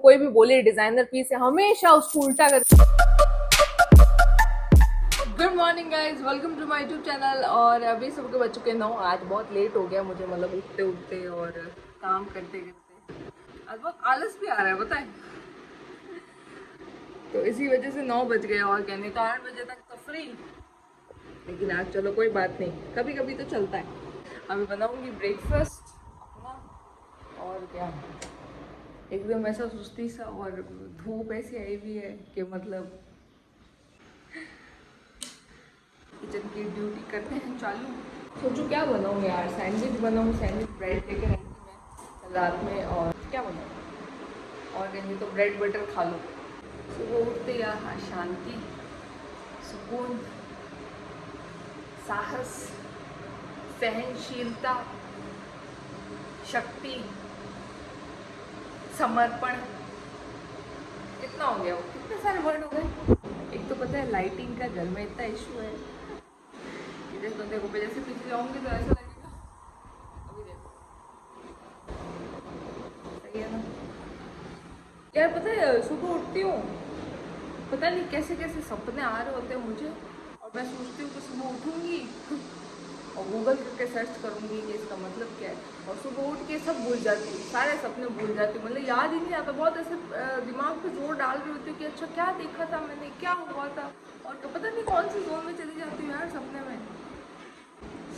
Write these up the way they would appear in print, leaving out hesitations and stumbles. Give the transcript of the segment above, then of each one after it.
कोई भी बोले डिजाइनर पीस है, हमेशा उसको उल्टा कर। Good morning guys, welcome to my YouTube channel. और अभी सुबह के बज चुके 9। आज बहुत लेट हो गया मुझे, मतलब उठते उठते और काम करते करते आज बहुत आलस भी आ रहा है, बताए। तो इसी वजह से 9 बज गए, और कहने तो 8 बजे तक तो फ्री। लेकिन आज चलो कोई बात नहीं, कभी कभी तो चलता है। अभी बनाऊंगी ब्रेकफास्ट अपना, और क्या, एकदम ऐसा सुस्ती सा, और धूप ऐसी आई हुई है कि मतलब किचन की ड्यूटी करते हैं चालू। सोचो क्या बनाऊँ यार, सैंडविच बनाऊँ, सैंडविच ब्रेड लेकर आई थी मैं रात में, और क्या बनाऊँ, और कहीं तो ब्रेड बटर खा लो। सुबह उठते यार, हाँ, शांति, सुकून, साहस, सहनशीलता, शक्ति, समर्पण, कितना हो गया वो, कितने सारे वर्ड हो गए। एक तो पता है लाइटिंग का घर में इतना इशू है, जैसे तो देखो जैसे पीछे जाऊंगी तो ऐसा लगेगा। अभी देखो, सही है ना यार। पता है सुबह उठती हूँ, पता नहीं कैसे कैसे सपने आ रहे होते हैं मुझे, और मैं सोचती हूँ कि सुबह उठूंगी और गूगल करके सर्च करूंगी कि इसका मतलब क्या है, और सुबह उठ के सब भूल जाती हूँ, सारे सपने भूल जाती हूँ, मतलब याद ही नहीं आता। बहुत ऐसे दिमाग पे जोर डाल रही होती हूँ कि अच्छा क्या देखा था मैंने, क्या हुआ था, और तो पता नहीं कौन सी जोन में चली जाती हूँ यार सपने में।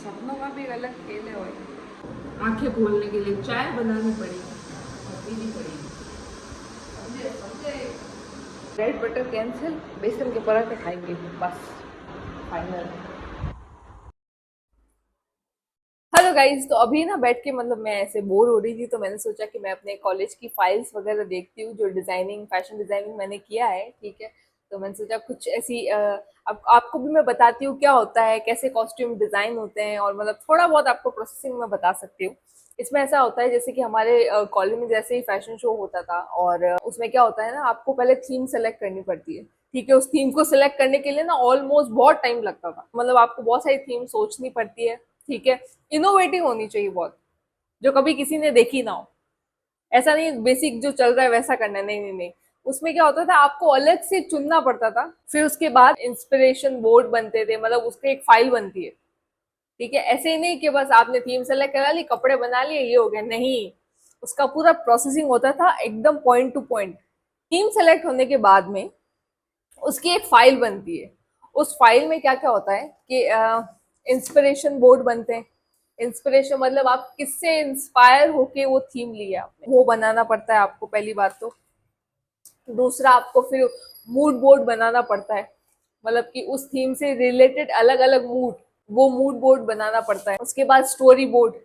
सपनों का भी एक अलग खेल है भाई। आंखें खोलने के लिए चाय बनानी पड़ेगी और पीनी पड़ेगी, समझे समझे। ब्रेड बटर कैंसिल, बेसन के पराठे खाएंगे बस, फाइनल। हेलो गाइस, तो अभी ना बैठ के मतलब मैं ऐसे बोर हो रही थी, तो मैंने सोचा कि मैं अपने कॉलेज की फाइल्स वगैरह देखती हूँ, जो डिजाइनिंग, फैशन डिजाइनिंग मैंने किया है, ठीक है। तो मैंने सोचा कुछ ऐसी अब आपको भी मैं बताती हूँ क्या होता है, कैसे कॉस्ट्यूम डिजाइन होते हैं, और मतलब थोड़ा बहुत आपको प्रोसेसिंग में बता सकती हूँ। इसमें ऐसा होता है जैसे कि हमारे कॉलेज में जैसे ही फैशन शो होता था, और उसमें क्या होता है ना, आपको पहले थीम सेलेक्ट करनी पड़ती है, ठीक है। उस थीम को सिलेक्ट करने के लिए ना ऑलमोस्ट बहुत टाइम लगता था, मतलब आपको बहुत सारी थीम सोचनी पड़ती है, ठीक है। इनोवेटिव होनी चाहिए बहुत, जो कभी किसी ने देखी ना हो। ऐसा नहीं बेसिक जो चल रहा है वैसा करना है, नहीं नहीं नहीं। उसमें क्या होता था, आपको अलग से चुनना पड़ता था, फिर उसके बाद इंस्पिरेशन बोर्ड बनते थे, मतलब उसकी एक फाइल बनती है, ठीक है। ऐसे ही नहीं कि बस आपने थीम सेलेक्ट करा ली, कपड़े बना लिए, ये हो गया, नहीं। उसका पूरा प्रोसेसिंग होता था एकदम point two point. Theme select होने के बाद में उसकी एक फाइल बनती है। उस फाइल में क्या क्या होता है कि इंस्पिरेशन बोर्ड बनते हैं। इंस्पिरेशन मतलब आप किससे इंस्पायर होके वो थीम लिया आपने, वो बनाना पड़ता है आपको, पहली बात तो। दूसरा, आपको फिर मूड बोर्ड बनाना पड़ता है, मतलब कि उस थीम से रिलेटेड अलग अलग मूड, वो मूड बोर्ड बनाना पड़ता है। उसके बाद स्टोरी बोर्ड,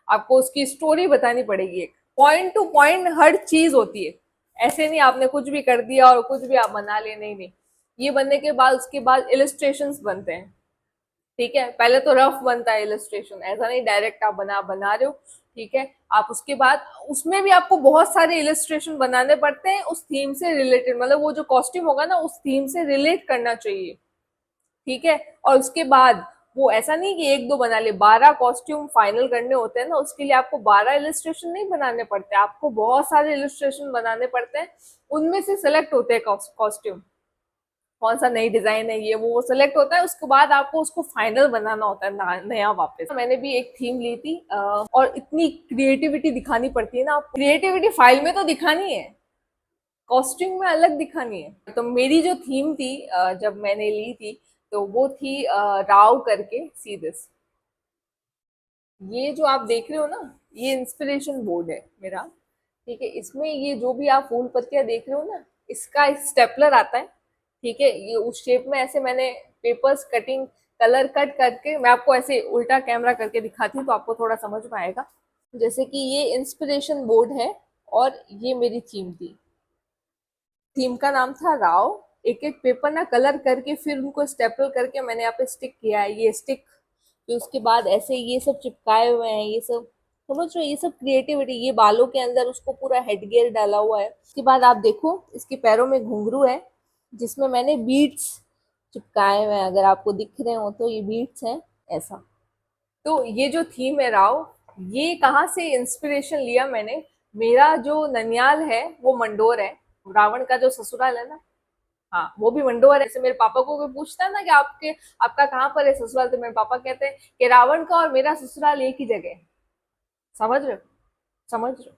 आपको उसकी स्टोरी बतानी पड़ेगी, एक पॉइंट टू पॉइंट हर चीज होती है। ऐसे नहीं आपने कुछ भी कर दिया और कुछ भी आप बना लिए, नहीं नहीं। ये बनने के बाद उसके बाद इलिस्ट्रेशंस बनते हैं, ठीक है। पहले तो रफ बनता है इलस्ट्रेशन, ऐसा नहीं डायरेक्ट आप बना बना रहे हो, ठीक है। आप उसके बाद उसमें भी आपको बहुत सारे इलस्ट्रेशन बनाने पड़ते हैं उस थीम से रिलेटेड, मतलब वो जो कॉस्ट्यूम होगा ना उस थीम से रिलेट करना चाहिए, ठीक है। और उसके बाद वो ऐसा नहीं कि एक दो बना ले, 12 कॉस्ट्यूम फाइनल करने होते हैं ना, उसके लिए आपको 12 इलस्ट्रेशन नहीं बनाने पड़ते, आपको बहुत सारे इलस्ट्रेशन बनाने पड़ते हैं। उनमें से सेलेक्ट होते हैं कॉस्ट्यूम, कौन सा नई डिजाइन है, ये वो सेलेक्ट होता है। उसके बाद आपको उसको फाइनल बनाना होता है नया वापस। मैंने भी एक थीम ली थी, और इतनी क्रिएटिविटी दिखानी पड़ती है ना, क्रिएटिविटी फाइल में तो दिखानी है, कॉस्ट्यूम में अलग दिखानी है। तो मेरी जो थीम थी जब मैंने ली थी, तो वो थी राव करके सी दिस। ये जो आप देख रहे हो ना, ये इंस्पिरेशन बोर्ड है मेरा, ठीक है। इसमें ये जो भी आप फूल पत्तियां देख रहे हो ना, इसका स्टेपलर आता है, ठीक है। ये उस शेप में ऐसे मैंने पेपर्स कटिंग, कलर कट करके, मैं आपको ऐसे उल्टा कैमरा करके दिखाती हूँ तो आपको थोड़ा समझ में आएगा। जैसे कि ये इंस्पिरेशन बोर्ड है, और ये मेरी थीम थी। थीम का नाम था राव। एक एक पेपर ना कलर करके फिर उनको स्टेपल करके मैंने यहाँ पे स्टिक किया है, ये स्टिक। फिर उसके बाद ऐसे ये सब चिपकाए हुए हैं, ये सब समझ रहे हो, ये सब क्रिएटिविटी। ये बालों के अंदर उसको पूरा हेडगियर डाला हुआ है। उसके बाद आप देखो इसके पैरों में घुंघरू है, जिसमें मैंने बीड्स चिपकाए हुए हैं, अगर आपको दिख रहे हो तो ये बीड्स हैं, ऐसा। तो ये जो थीम है राव, ये कहाँ से इंस्पिरेशन लिया मैंने, मेरा जो ननियाल है वो मंडोर है, रावण का जो ससुराल है ना, हाँ वो भी मंडोर है। जैसे मेरे पापा को कोई पूछता है ना कि आपका कहाँ पर है ससुराल, तो मेरे पापा कहते हैं कि रावण का और मेरा ससुराल एक ही जगह है। समझ रहे हो? समझ रहे हो?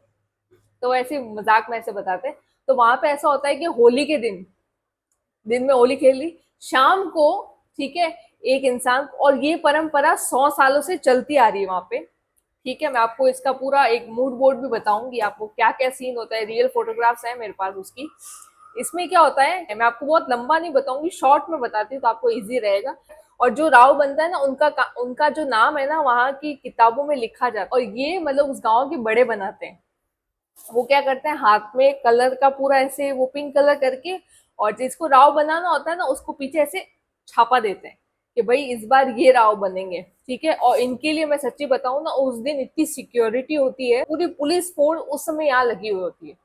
तो ऐसे मजाक में ऐसे बताते हैं। तो वहां पे ऐसा होता है कि होली के दिन में होली खेल ली, शाम को, ठीक है, एक इंसान, और ये परंपरा 100 सालों से चलती आ रही है वहां पे। ठीक है, मैं आपको इसका पूरा एक मूड बोर्ड भी बताऊंगी, आपको क्या क्या सीन होता है, रियल फोटोग्राफ्स हैं मेरे पास उसकी। इसमें क्या होता है, मैं आपको बहुत लंबा नहीं बताऊंगी, शॉर्ट में बताती हूँ तो आपको इजी रहेगा। और जो राव बनता है ना, उनका जो नाम है ना वहाँ की किताबों में लिखा जाता है, और ये मतलब उस गांव के बड़े बनाते हैं। वो क्या करते हैं, हाथ में कलर का पूरा ऐसे वो पिंक कलर करके, और जिसको राव बनाना होता है ना उसको पीछे ऐसे छापा देते हैं कि भाई इस बार ये राव बनेंगे। ठीक है, और इनके लिए मैं सच्ची बताऊं ना, उस दिन इतनी सिक्योरिटी होती है, पूरी पुलिस फोर्स उस समय यहाँ लगी हुई होती है।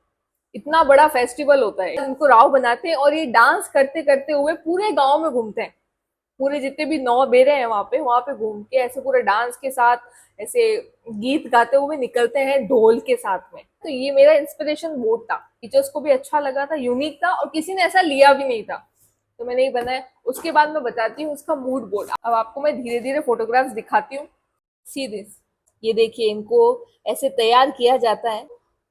इतना बड़ा फेस्टिवल होता है, इनको राव बनाते हैं और ये डांस करते करते हुए पूरे गांव में घूमते हैं। पूरे जितने भी 9 बेरे हैं वहां पे घूम के ऐसे पूरे डांस के साथ, ऐसे गीत गाते हुए निकलते हैं ढोल के साथ में। तो ये मेरा इंस्पिरेशन बोर्ड था, टीचर्स को भी अच्छा लगा था, यूनिक था, और किसी ने ऐसा लिया भी नहीं था, तो मैंने ये बनाया। उसके बाद मैं बताती हूँ उसका मूड बोर्ड। अब आपको मैं धीरे धीरे फोटोग्राफ्स दिखाती हूँ। सी दिस, ये देखिए, इनको ऐसे तैयार किया जाता है।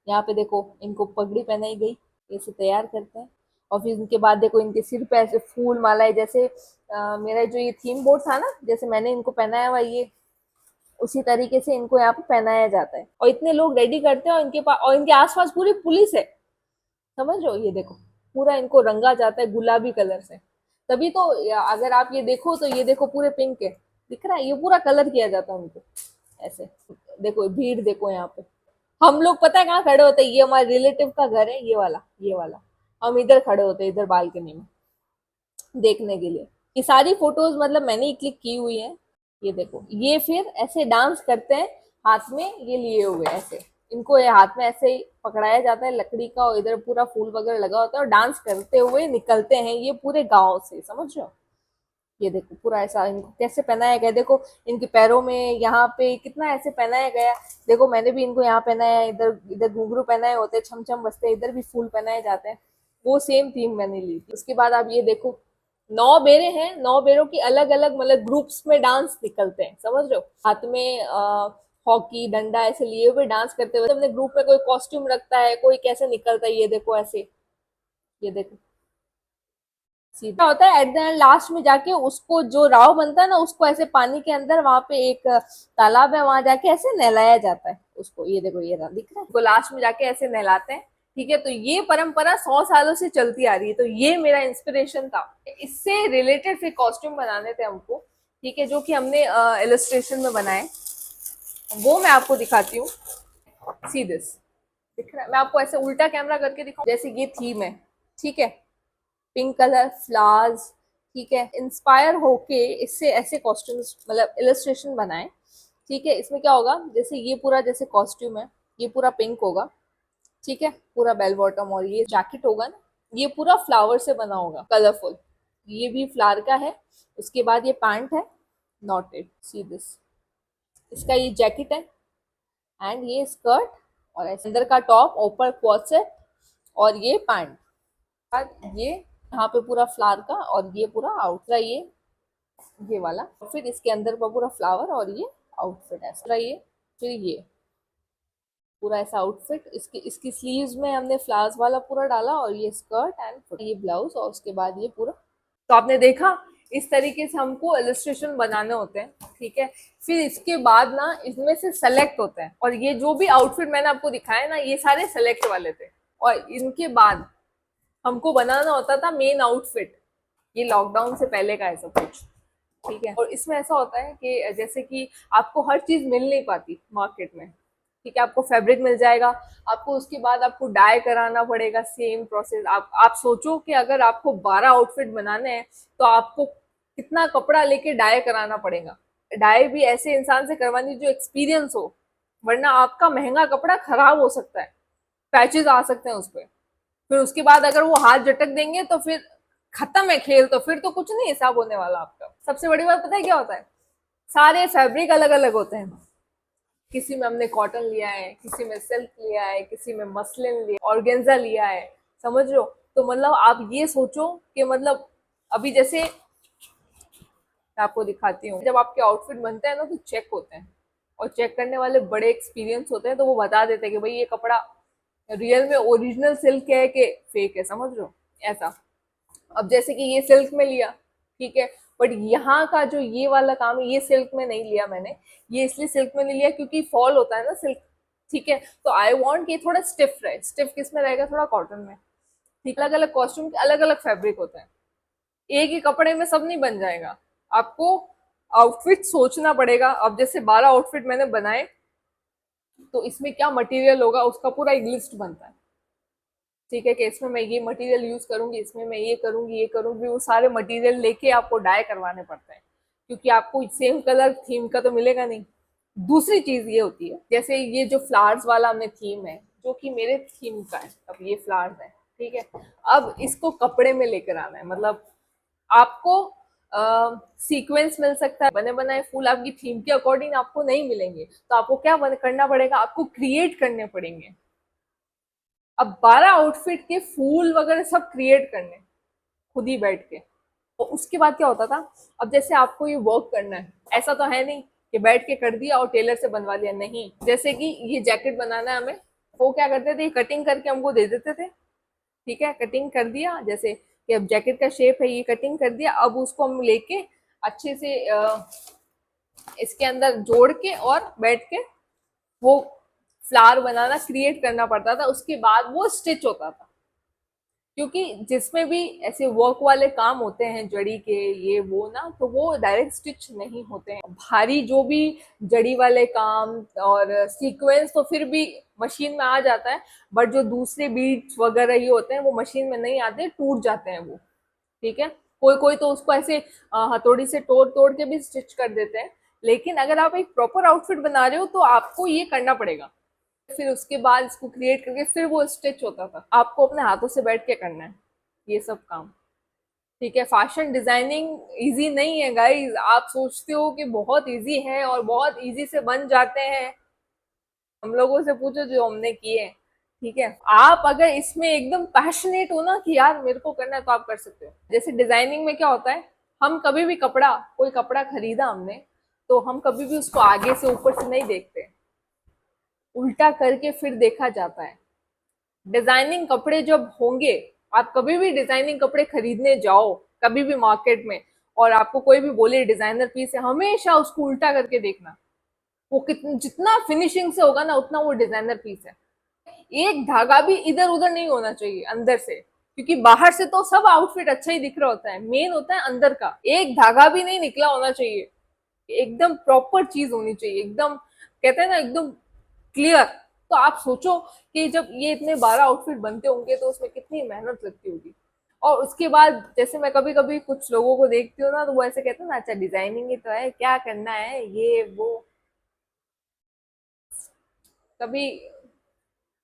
यहाँ पे देखो, इनको पगड़ी पहनाई गई, ऐसे तैयार करते हैं। और फिर इनके बाद देखो, इनके सिर पे ऐसे फूल मालाएं, जैसे मेरा जो ये थीम बोर्ड था ना, जैसे मैंने इनको पहनाया हुआ ये, उसी तरीके से इनको यहाँ पे पहनाया जाता है। और इतने लोग रेडी करते हैं, और इनके पास और इनके आसपास पूरी पुलिस है। समझ रहे हो? ये देखो, पूरा इनको रंगा जाता है गुलाबी कलर से। तभी तो अगर आप ये देखो तो ये देखो पूरे पिंक है, दिख रहा है, ये पूरा कलर किया जाता है उनको ऐसे। देखो भीड़ देखो यहाँ पे। हम लोग पता है कहाँ खड़े होते हैं, ये हमारे रिलेटिव का घर है, ये वाला हम इधर खड़े होते हैं, इधर बालकनी में देखने के लिए। ये सारी फोटोज मतलब मैंने ही क्लिक की हुई है। ये देखो, ये फिर ऐसे डांस करते हैं, हाथ में ये लिए हुए ऐसे, इनको ये हाथ में ऐसे ही पकड़ाया जाता है लकड़ी का, और इधर पूरा फूल वगैरह लगा होता है, और डांस करते हुए निकलते हैं ये पूरे गांव से। समझ रहे हो? ये देखो पूरा ऐसा इनको कैसे पहनाया गया, देखो इनके पैरों में यहाँ पे कितना ऐसे पहनाया गया। देखो मैंने भी इनको यहाँ पहनाया है, इधर इधर घुंघरू पहनाए होते हैं, छम छम बजते हैं, इधर भी फूल पहनाए जाते हैं। वो सेम थीम मैंने ली थी। उसके बाद आप ये देखो, 9 बेरे हैं, 9 बेरों की अलग अलग मतलब ग्रुप्स में डांस निकलते हैं। समझ रहे हो? हाथ में हॉकी डंडा ऐसे लिए हुए डांस करते हुए, अपने ग्रुप में कोई कॉस्ट्यूम रखता है, कोई कैसे निकलता है, ये देखो ऐसे। ये देखो, सीधा होता है, एट द एंड लास्ट में जाके उसको जो राव बनता है ना, उसको ऐसे पानी के अंदर, वहां पे एक तालाब है, वहां जाके ऐसे नहलाया जाता है उसको। ये देखो, ये रहा, दिख रहा है, उसको लास्ट में जाके ऐसे नहलाते हैं। ठीक है, तो ये परंपरा 100 सालों से चलती आ रही है, तो ये मेरा इंस्पिरेशन था। इससे रिलेटेड फिर कॉस्ट्यूम बनाने थे हमको, ठीक है, जो कि हमने इलस्ट्रेशन में बनाए, वो मैं आपको दिखाती हूँ। सी दिस, दिख रहा है? मैं आपको ऐसे उल्टा कैमरा करके दिखाऊं, जैसे ये थीम है, ठीक है, पिंक कलर फ्लावर्स, ठीक है, इंस्पायर होके इससे ऐसे कॉस्ट्यूम्स मतलब इलस्ट्रेशन बनाए। ठीक है, इसमें क्या होगा, जैसे ये पूरा जैसे कॉस्ट्यूम है, ये पूरा पिंक होगा, ठीक है, पूरा बेल बॉटम, और ये जैकेट होगा ना, ये पूरा फ्लावर से बना होगा, कलरफुल, ये भी फ्लावर का है। उसके बाद ये पैंट है, नॉटेड, सी दिस, इसका ये जैकेट है, एंड ये स्कर्ट, और ऐसे अंदर का टॉप ऊपर क्वाड सेट, और ये पैंट। बाद ये यहाँ पे पूरा फ्लावर का, और ये पूरा आउटरा, ये वाला, फिर इसके अंदर का पूरा फ्लावर, और ये आउटफिट ऐसा ये, फिर ये पूरा ऐसा आउटफिट, इसकी इसकी स्लीव्स में हमने फ्लावर्स वाला पूरा डाला, और ये स्कर्ट एंड ये ब्लाउज, और उसके बाद ये पूरा। तो आपने देखा, इस तरीके से हमको इलस्ट्रेशन बनाने होते हैं। ठीक है, फिर इसके बाद ना इसमें से सेलेक्ट होता है, और ये जो भी आउटफिट मैंने आपको दिखाया ना, ये सारे सेलेक्ट वाले थे, और इनके बाद हमको बनाना होता था मेन आउटफिट। ये लॉकडाउन से पहले का है सब कुछ। ठीक है, और इसमें ऐसा होता है कि जैसे कि आपको हर चीज मिल नहीं पाती मार्केट में। ठीक है, आपको फैब्रिक मिल जाएगा, आपको उसके बाद आपको डाई कराना पड़ेगा, सेम प्रोसेस। आप सोचो कि अगर आपको 12 आउटफिट बनाने हैं, तो आपको कितना कपड़ा लेके डाई कराना पड़ेगा। डाई भी ऐसे इंसान से करवानी जो एक्सपीरियंस हो, वरना आपका महंगा कपड़ा खराब हो सकता है, पैचेस आ सकते हैं उस पर। फिर उसके बाद अगर वो हाथ झटक देंगे तो फिर खत्म है खेल, तो फिर तो कुछ नहीं हिसाब होने वाला आपका। सबसे बड़ी बात पता है क्या होता है, सारे फैब्रिक अलग अलग होते हैं। किसी में हमने कॉटन लिया है, किसी में सिल्क लिया है, किसी में मसलिन लिया, ऑर्गेन्जा लिया है, समझ रहे हो। तो मतलब आप ये सोचो कि मतलब अभी जैसे मैं आपको दिखाती हूँ, जब आपके आउटफिट बनते हैं ना तो चेक होते हैं, और चेक करने वाले बड़े एक्सपीरियंस होते हैं, तो वो बता देते हैं कि भाई ये कपड़ा रियल में ओरिजिनल सिल्क है कि फेक है, समझ रहे हो ऐसा। अब जैसे कि ये सिल्क में लिया, ठीक है, बट यहाँ का जो ये वाला काम है ये सिल्क में नहीं लिया मैंने। ये इसलिए सिल्क में नहीं लिया क्योंकि फॉल होता है ना सिल्क, ठीक है। तो आई वॉन्ट कि थोड़ा स्टिफ रहे। स्टिफ किस में रहेगा, थोड़ा कॉटन में, ठीक। अलग अलग कॉस्ट्यूम के अलग अलग फैब्रिक होते हैं, एक ही कपड़े में सब नहीं बन जाएगा। आपको आउटफिट सोचना पड़ेगा। अब जैसे 12 आउटफिट मैंने बनाए, तो इसमें क्या मटेरियल होगा उसका पूरा एक लिस्ट बनता है, ठीक है, कि इसमें मैं ये मटेरियल यूज करूंगी, इसमें मैं ये करूंगी, वो सारे मटेरियल लेके आपको डाई करवाने पड़ते हैं, क्योंकि आपको सेम कलर थीम का तो मिलेगा नहीं। दूसरी चीज ये होती है, जैसे ये जो फ्लावर्स वाला हमने थीम है, जो कि मेरे थीम का है, अब ये फ्लावर्स है, ठीक है। अब इसको कपड़े में लेकर आना है, मतलब आपको सीक्वेंस मिल सकता है, बने बनाए फूल आपकी थीम के अकॉर्डिंग आपको नहीं मिलेंगे, तो आपको क्या करना पड़ेगा, आपको क्रिएट करने पड़ेंगे। अब 12 आउटफिट के फूल वगैरह सब क्रिएट करने, खुद ही बैठ के। तो उसके बाद क्या होता था, अब जैसे आपको ये वर्क करना है, ऐसा तो है नहीं कि बैठ के कर दिया और टेलर से बनवा लिया, नहीं। जैसे कि ये जैकेट बनाना है हमें, वो क्या करते थे, कटिंग करके हमको दे देते थे, ठीक है। कटिंग कर दिया, जैसे कि अब जैकेट का शेप है, ये कटिंग कर दिया, अब उसको हम लेके अच्छे से इसके अंदर जोड़ के और बैठ के वो फ्लावर बनाना क्रिएट करना पड़ता था, उसके बाद वो स्टिच होता था। क्योंकि जिसमें भी ऐसे वर्क वाले काम होते हैं जड़ी के, ये वो ना, तो वो डायरेक्ट स्टिच नहीं होते हैं। भारी जो भी जड़ी वाले काम और सीक्वेंस तो फिर भी मशीन में आ जाता है, बट जो दूसरे बीट्स वगैरह ये होते हैं वो मशीन में नहीं आते, टूट जाते हैं वो, ठीक है। कोई कोई तो उसको ऐसे हथौड़ी से तोड़ तोड़ के भी स्टिच कर देते हैं। लेकिन अगर आप एक प्रॉपर आउटफिट बना रहे हो तो आपको ये करना पड़ेगा। फिर उसके बाद इसको क्रिएट करके फिर वो स्टिच होता था, आपको अपने हाथों से बैठ के करना है ये सब काम, ठीक है। फैशन डिजाइनिंग इजी नहीं है गाइज, आप सोचते हो कि बहुत इजी है और बहुत इजी से बन जाते हैं, हम लोगों से पूछो जो हमने किए हैं, ठीक है। आप अगर इसमें एकदम पैशनेट हो ना कि यार मेरे को करना है, तो आप कर सकते हो। जैसे डिजाइनिंग में क्या होता है, हम कभी भी कपड़ा, कोई कपड़ा खरीदा हमने, तो हम कभी भी उसको आगे से ऊपर से नहीं देखते, उल्टा करके फिर देखा जाता है। डिजाइनिंग कपड़े जब होंगे, आप कभी भी डिजाइनिंग कपड़े खरीदने जाओ कभी भी मार्केट में, और आपको कोई भी बोले डिजाइनर पीस है, हमेशा उसको उल्टा करके देखना। वो कितना, जितना फिनिशिंग से होगा ना उतना वो डिजाइनर पीस है। एक धागा भी इधर उधर नहीं होना चाहिए अंदर से, क्योंकि बाहर से तो सब आउटफिट अच्छा ही दिख रहा होता है, मेन होता है अंदर का। एक धागा भी नहीं निकला होना चाहिए, एकदम प्रॉपर चीज होनी चाहिए, एकदम कहते हैं ना एकदम क्लियर। तो आप सोचो कि जब ये इतने 12 आउटफिट बनते होंगे तो उसमें कितनी मेहनत लगती होगी। और उसके बाद जैसे मैं कभी कभी कुछ लोगों को देखती हूँ ना, तो वो ऐसे कहते हैं ना, अच्छा डिजाइनिंग ही तो है, क्या करना है ये वो। कभी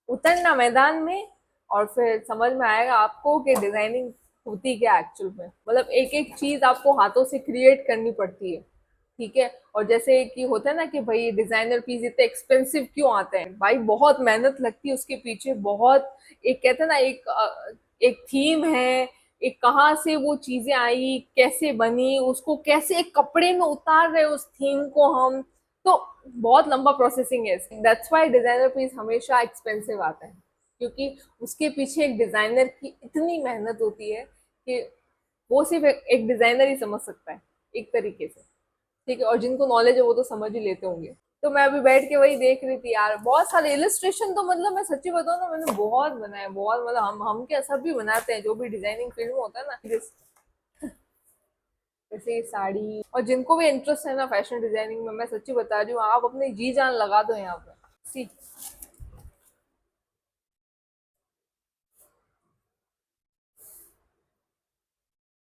उतरना मैदान में और फिर समझ में आएगा आपको कि डिजाइनिंग होती क्या एक्चुअल में। मतलब एक एक चीज आपको हाथों से क्रिएट करनी पड़ती है, ठीक है। और जैसे कि होता है ना कि भाई डिजाइनर पीस इतने एक्सपेंसिव क्यों आते हैं, भाई बहुत मेहनत लगती है उसके पीछे, बहुत। एक कहते हैं ना, एक थीम है, एक कहाँ से वो चीजें आई, कैसे बनी, उसको कैसे एक कपड़े में उतार रहे उस थीम को हम, तो बहुत लंबा प्रोसेसिंग है। दैट्स वाई डिजाइनर पीस हमेशा एक्सपेंसिव आता है, क्योंकि उसके पीछे एक डिजाइनर की इतनी मेहनत होती है कि वो सिर्फ एक डिजाइनर ही समझ सकता है एक तरीके से, ठीक है। और जिनको नॉलेज है वो तो समझ ही लेते होंगे। तो मैं अभी बैठ के वही देख रही थी यार, बहुत सारे इलस्ट्रेशन, तो मतलब मैं सच्ची बताऊं ना, मैंने बहुत बनाए, बहुत। मतलब हम क्या, सब भी बनाते हैं जो भी डिजाइनिंग फील्ड में होता है ना, जैसे साड़ी। और जिनको भी इंटरेस्ट है ना फैशन डिजाइनिंग में, मैं सच्ची बता रही हूँ, आप अपनी जी जान लगा दो यहाँ पे। सी,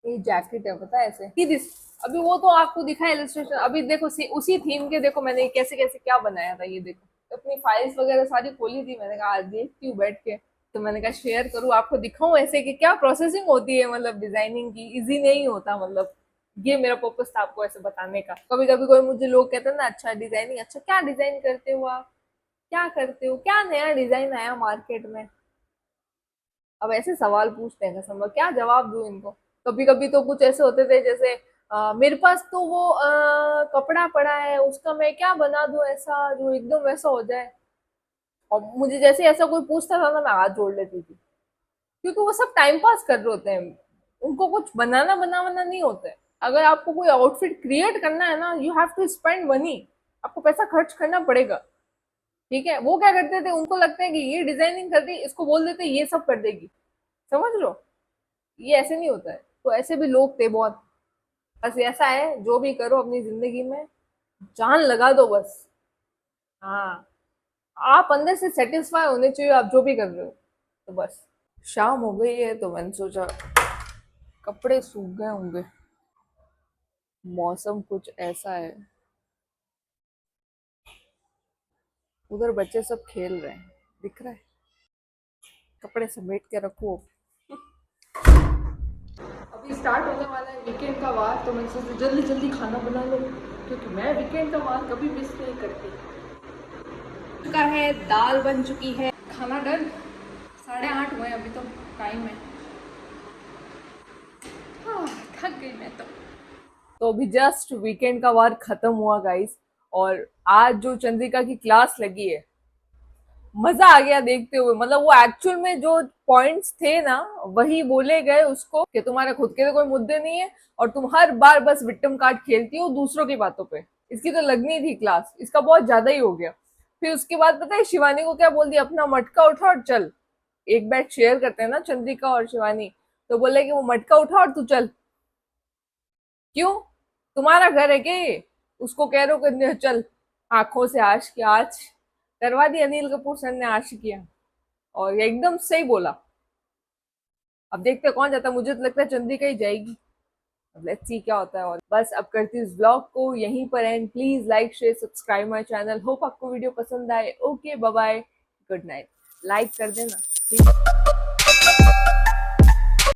ये जैकेट है, पता है ऐसे ही दिस। अभी वो तो आपको दिखा इलस्ट्रेशन, अभी देखो उसी थीम के देखो मैंने कैसे कैसे क्या बनाया था, ये देखो। तो अपनी फाइल्स वगैरह सारी खोली थी, मैंने कहा आज देखती हूँ बैठ के, तो मैंने कहा शेयर करूँ आपको, दिखाऊं ऐसे कि क्या प्रोसेसिंग होती है, मतलब डिजाइनिंग की इजी नहीं होता, मतलब ये मेरा पर्पस था आपको ऐसे बताने का। कभी कभी कोई मुझे लोग कहते हैं ना, अच्छा डिजाइनिंग, अच्छा क्या डिजाइन करते हो आप, क्या करते हो, क्या नया डिजाइन आया मार्केट में। अब ऐसे सवाल पूछते हैं, कसम क्या जवाब दूं इनको। कभी कभी तो कुछ ऐसे होते थे जैसे मेरे पास तो वो कपड़ा पड़ा है, उसका मैं क्या बना दूं ऐसा जो एकदम वैसा हो जाए। और मुझे जैसे ऐसा कोई पूछता था ना, मैं हाथ जोड़ लेती थी, क्योंकि वो सब टाइम पास कर रहे होते हैं, उनको कुछ बनाना बनाना नहीं होता है। अगर आपको कोई आउटफिट क्रिएट करना है ना, you have to spend money, आपको पैसा खर्च करना पड़ेगा। ठीक है, वो क्या करते थे, उनको लगता है कि ये डिजाइनिंग कर रही, इसको बोल देते ये सब कर देगी, समझ लो। ये ऐसे नहीं होता है। तो ऐसे भी लोग थे बहुत। बस ऐसा है, जो भी करो अपनी जिंदगी में जान लगा दो बस। हाँ, आप अंदर से सेटिस्फाई होने चाहिए, आप जो भी कर रहे हो, तो बस। शाम हो गई है तो मैंने सोचा कपड़े सूख गए होंगे, मौसम कुछ ऐसा है। उधर बच्चे सब खेल रहे हैं, दिख रहा है। कपड़े समेट के रखो। अभी स्टार्ट होने वाला है वीकेंड का वार, तो मैं सोचा जल्दी जल्दी खाना बना लो, क्योंकि मैं वीकेंड का वार कभी मिस नहीं करती। का है, दाल बन चुकी है, खाना डन। 8:30 हुए अभी तो, टाइम है। हाँ, थक गई मैं तो अभी जस्ट वीकेंड का वार खत्म हुआ गाइस। और आज जो चंद्रिका की क्लास लगी है, मजा आ गया देखते हुए। मतलब वो एक्चुअल में जो पॉइंट्स थे ना, वही बोले गए उसको कि तुम्हारे खुद के तो कोई मुद्दे नहीं है, और तुम हर बार बस विक्टिम कार्ड खेलती हो दूसरों की बातों पे। इसकी तो लगनी थी क्लास, इसका बहुत ज्यादा ही हो गया। फिर उसके बाद पता है शिवानी को क्या बोल दिया, अपना मटका उठा और चल। एक बेड शेयर करते हैं ना चंद्रिका और शिवानी, तो बोले कि वो मटका उठा और तू चल। क्यों, तुम्हारा घर है क्या ये? उसको कह रहे हो कि चल। आंखों से आशिकी आज करवा दी अनिल कपूर सर ने आशिकियां। और ये एकदम सही बोला। अब देखते हैं कौन जाता है, मुझे तो लगता है चंद्रिका ही जाएगी। अब लेट्स सी क्या होता है। और बस अब करती हूँ इस ब्लॉग को यहीं पर end. Please like share subscribe my channel. Hope आपको वीडियो पसंद आए। Okay bye bye, good night. Like कर देना, ठीक है।